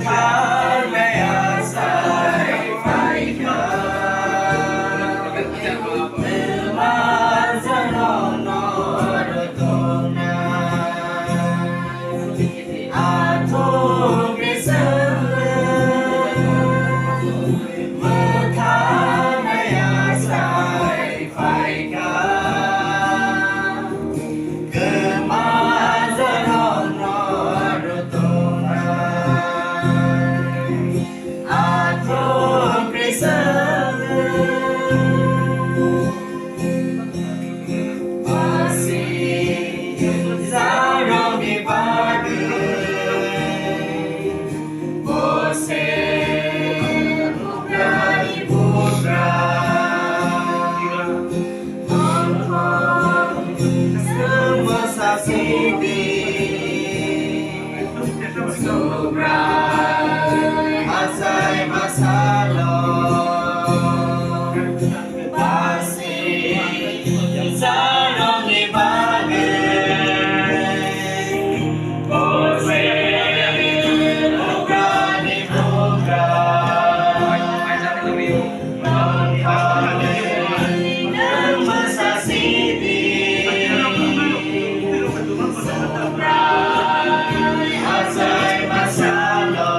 ทางไม่อาศัยไฟฟ้าเมื่อมาจะนอนนอนตรงนั้นอาทุกข์พิเศษเมื่อทางไม่อาศัยไฟฟ้าเกิดมาจะนอนนอนตรงนั้นอาทุกข์พิเศษAsai masalo basi sarong ibage bose ogani boga masasidi asai masalo